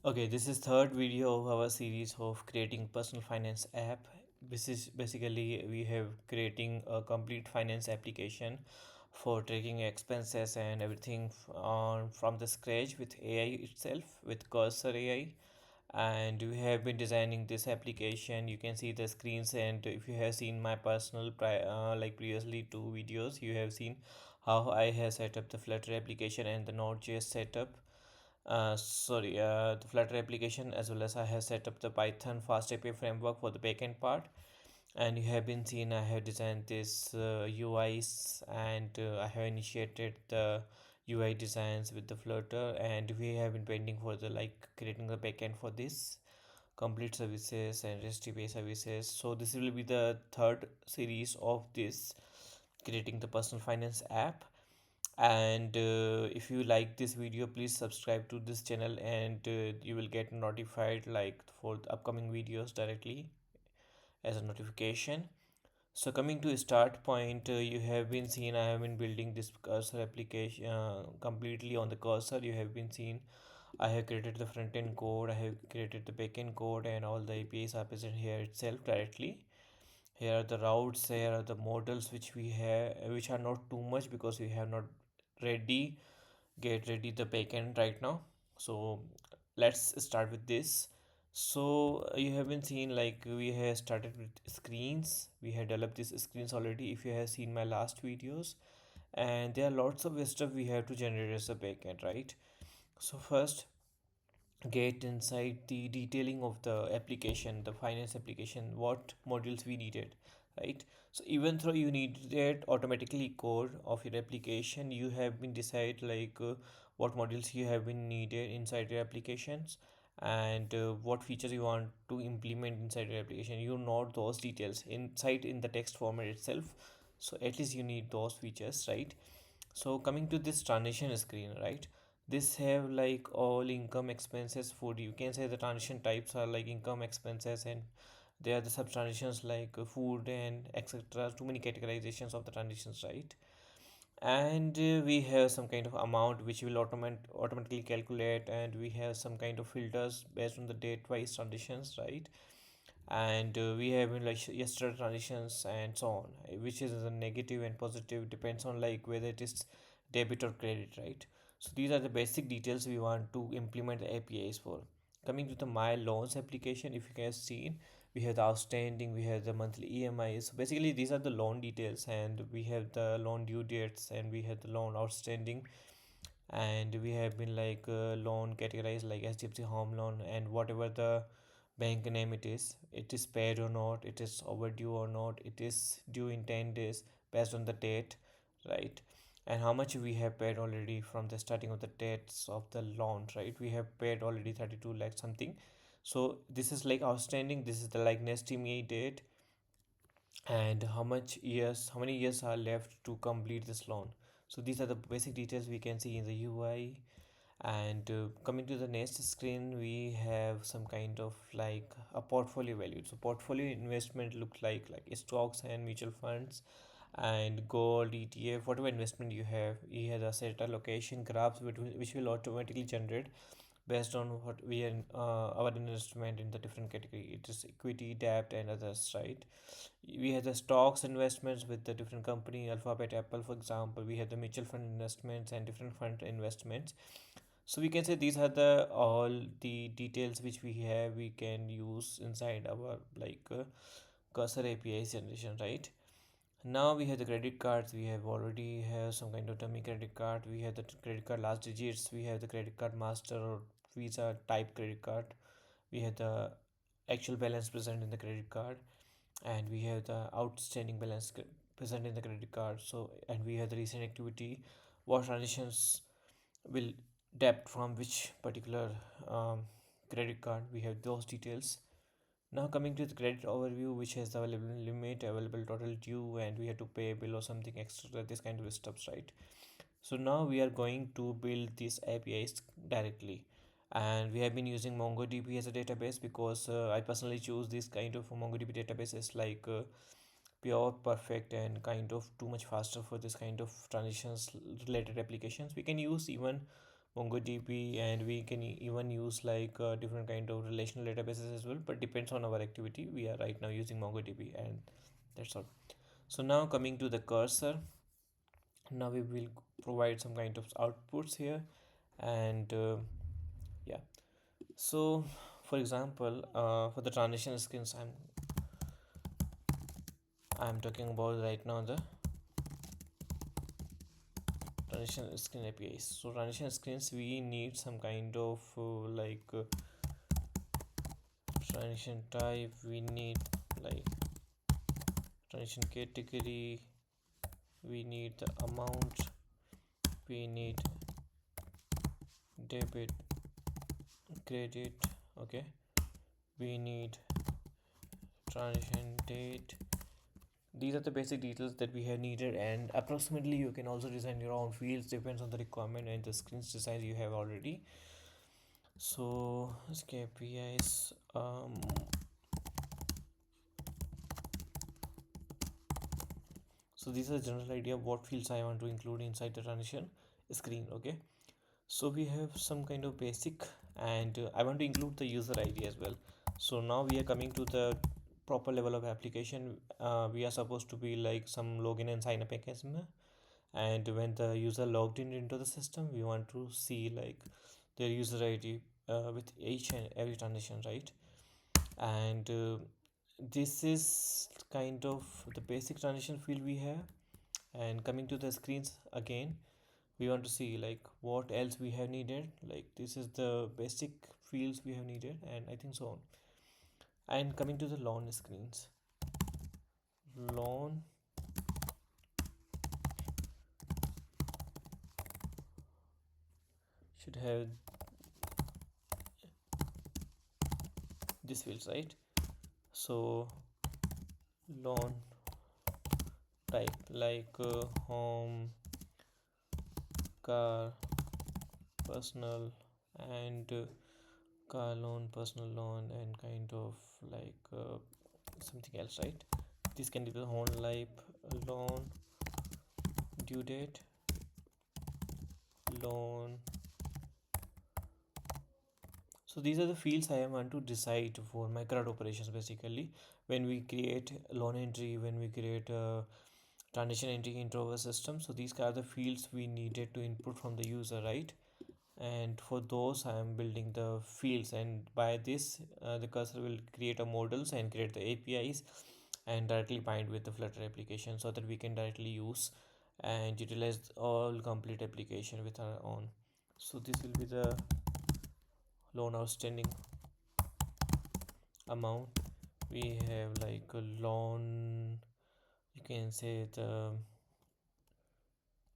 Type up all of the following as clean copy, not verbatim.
Okay, this is third video of our series of creating personal finance app. This is basically we have creating a complete finance application for tracking expenses and everything on from the scratch with AI itself with Cursor AI. And we have been designing this application. You can see the screens, and if you have seen my personal like previously two videos, you have seen how I have set up the Flutter application and the Node.js setup the Flutter application, as well as I have set up the Python fast API framework for the backend part. And you have been seen I have designed this UIs, and I have initiated the UI designs with the Flutter, and we have been pending for the like creating the backend for this complete services and REST API services. So this will be the third series of this creating the personal finance app. And if you like this video, please subscribe to this channel, and you will get notified like for the upcoming videos directly as a notification. So coming to start point, you have been seen I have been building this cursor application completely on the cursor. You have been seen I have created the front end code, I have created the backend code, and all the APIs are present here itself directly. Here are the routes, here are the models which we have, which are not too much because we have not ready get ready the backend right now. So let's start with this. So you have been seen like we have started with screens. We have developed these screens already if you have seen my last videos, and there are lots of stuff we have to generate as a backend, right? So first get inside the detailing of the application, the finance application, what modules we needed, right? So even though you needed automatically code of your application, you have been decide like what modules you have been needed inside your applications, and what features you want to implement inside your application. You know those details inside in the text format itself, so at least you need those features, right? So coming to this transition screen, right? This have like all income expenses food. You can say the transition types are like income expenses, and there are the sub transitions like food and etc. Too many categorizations of the transitions, right? And we have some kind of amount which will automatically calculate, and we have some kind of filters based on the date wise transitions, right? And we have been like yesterday transitions and so on, which is the negative and positive depends on like whether it is debit or credit, right? So these are the basic details we want to implement the APIs for. Coming to the my loans application, if you guys seen, we have the outstanding, we have the monthly EMIs. So basically these are the loan details, and we have the loan due dates, and we have the loan outstanding, and we have been like loan categorized like HDFC home loan, and whatever the bank name it is paid or not, it is overdue or not, it is due in 10 days based on the date, right? And how much we have paid already from the starting of the dates of the loan, right? We have paid already 32 lakh something. So this is like outstanding, this is the like next EMI date, and how many years are left to complete this loan. So these are the basic details we can see in the UI. And coming to the next screen, we have some kind of like a portfolio value. So portfolio investment looks like stocks and mutual funds and gold, ETF, whatever investment you have. You have the asset allocation graphs which will automatically generate based on what we are our investment in the different category. It is equity, debt, and others, right? We have the stocks investments with the different company, Alphabet, Apple, for example. We have the mutual fund investments and different fund investments. So we can say these are the all the details which we can use inside our like cursor API generation, right? Now we have the credit cards. We have already have some kind of dummy credit card. We have the credit card last digits. We have the credit card master or Visa type credit card. We have the actual balance present in the credit card, and we have the outstanding balance present in the credit card. So and we have the recent activity, what transitions will debt from which particular um, credit card. We have those details. Now coming to the credit overview, which has the available limit, available total due, and we have to pay bill or something extra, this kind of stuff, right? So now we are going to build these APIs directly, and we have been using MongoDB as a database because I personally choose this kind of MongoDB databases like pure, perfect, and kind of too much faster for this kind of transitions related applications. We can use even MongoDB, and we can even use like different kind of relational databases as well. But depends on our activity. We are right now using MongoDB, and that's all. So now coming to the cursor, now we will provide some kind of outputs here, and yeah. So for example, for the transition screens, I'm talking about right now the transition screen APIs. So transition screens, we need some kind of transition type. We need like transition category. We need the amount. We need debit, credit. Okay. We need transition date. These are the basic details that we have needed, and approximately you can also design your own fields, depends on the requirement and the screens design you have already. So KPIs, so these are the general idea of what fields I want to include inside the transition screen. Okay, so we have some kind of basic, and I want to include the user ID as well. So now we are coming to the proper level of application. We are supposed to be like some login and sign up mechanism, and when the user logged in into the system, we want to see like their user ID with each and every transaction, right? And this is kind of the basic transition field we have. And coming to the screens again, we want to see like what else we have needed. Like this is the basic fields we have needed, and I think so on. And coming to the loan screens, loan should have this fields, right? So loan type like home, car, personal, and car loan, personal loan, and kind of like something else, right? This can be the whole life loan, due date, loan. So these are the fields I want to decide for my CRUD operations. Basically, when we create loan entry, when we create a transition entry into our system, so these are the fields we needed to input from the user, right? And for those I am building the fields, and by this the cursor will create a models and create the APIs and directly bind with the Flutter application, so that we can directly use and utilize all complete application with our own. So this will be the loan outstanding amount. We have like a loan, you can say the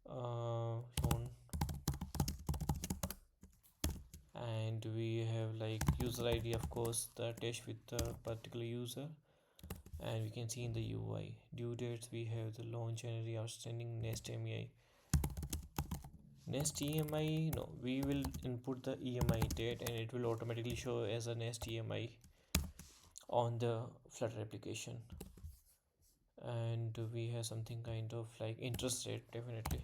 loan, and we have like user ID, of course, the attached with the particular user. And we can see in the UI due dates, we have the loan January outstanding, next EMI. Next EMI, no, we will input the EMI date and it will automatically show as a next EMI on the Flutter application. And we have something kind of like interest rate, definitely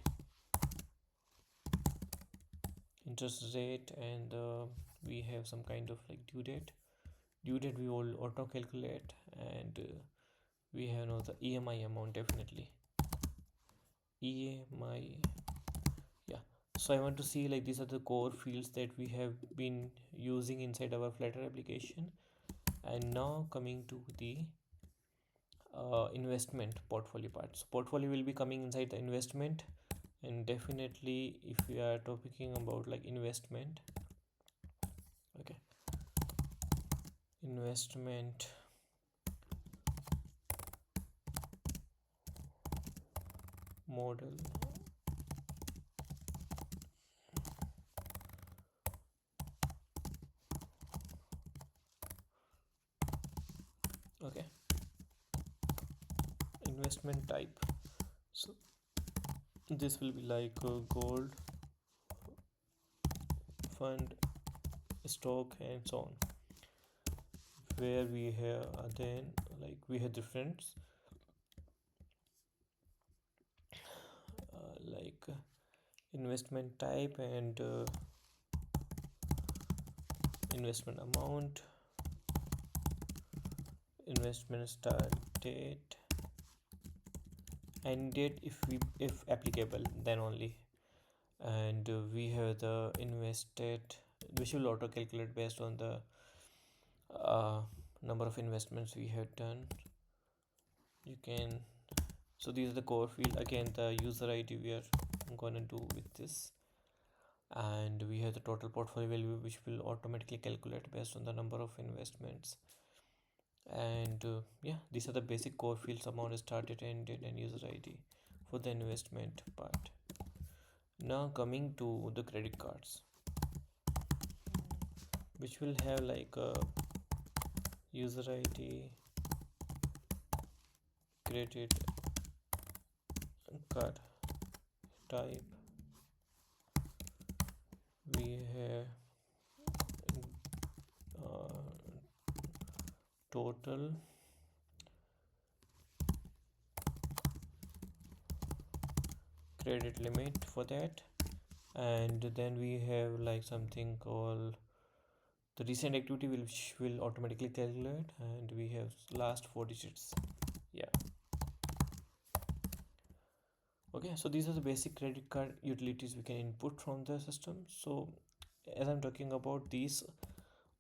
interest rate, and we have some kind of like due date. Due date we will auto calculate, and we have now the EMI amount, definitely EMI. Yeah, so I want to see like these are the core fields that we have been using inside our Flutter application. And now coming to the investment portfolio part. So portfolio will be coming inside the investment, and definitely if we are talking about like investment, okay, investment model, okay, investment type. So this will be like gold, fund, stock, and so on, where we have then like we have different like investment type, and investment amount, investment start date, end date if applicable, then only. And we have the invested, which will auto calculate based on the uh, number of investments we have done. You can, so these are the core field. Again, the user id we are gonna do with this, and we have the total portfolio value which will automatically calculate based on the number of investments. And yeah, these are the basic core fields: amount, start date, end date, and user id for the investment part. Now coming to the credit cards, which will have like a user id, credit card type, we have uh, total, credit limit for that. And then we have like something called the recent activity, which will automatically calculate, and we have last four digits. Yeah. Okay, so these are the basic credit card utilities we can input from the system. So as I'm talking about these,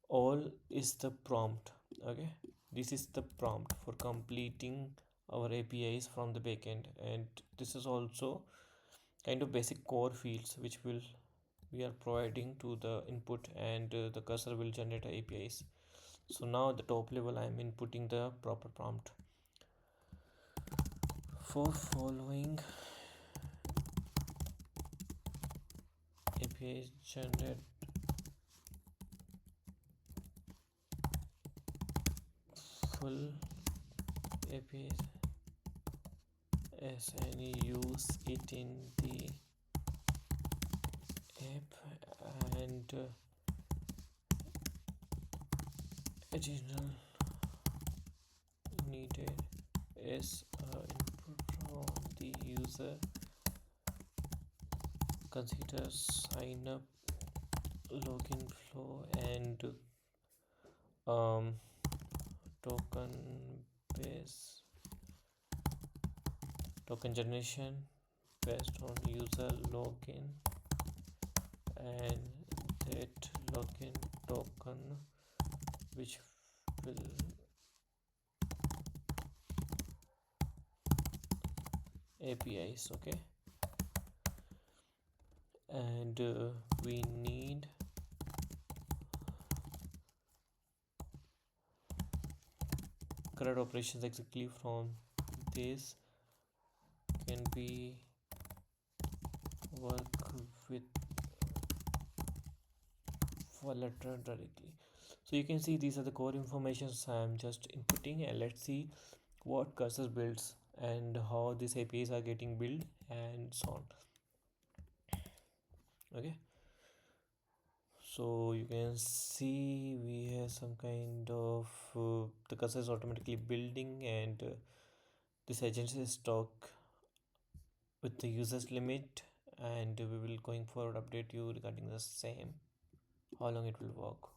all is the prompt. Okay, this is the prompt for completing our apis from the backend, and this is also kind of basic core fields which will we are providing to the input, and the cursor will generate apis. So now at the top level I am inputting the proper prompt for following apis generate full apis as any use it in the app, and additional needed is input from the user, consider sign up, login flow, and um, token base, token generation based on user login, and that login token which will apis. Okay, and we need CRUD operations exactly from this can be work with letter directly. So you can see these are the core informations I'm just inputting, and let's see what cursor builds and how these apis are getting built and so on. Okay, so you can see we have some kind of the cursor is automatically building, and this agency is stock with the users limit, and we will going forward update you regarding the same, how long it will work.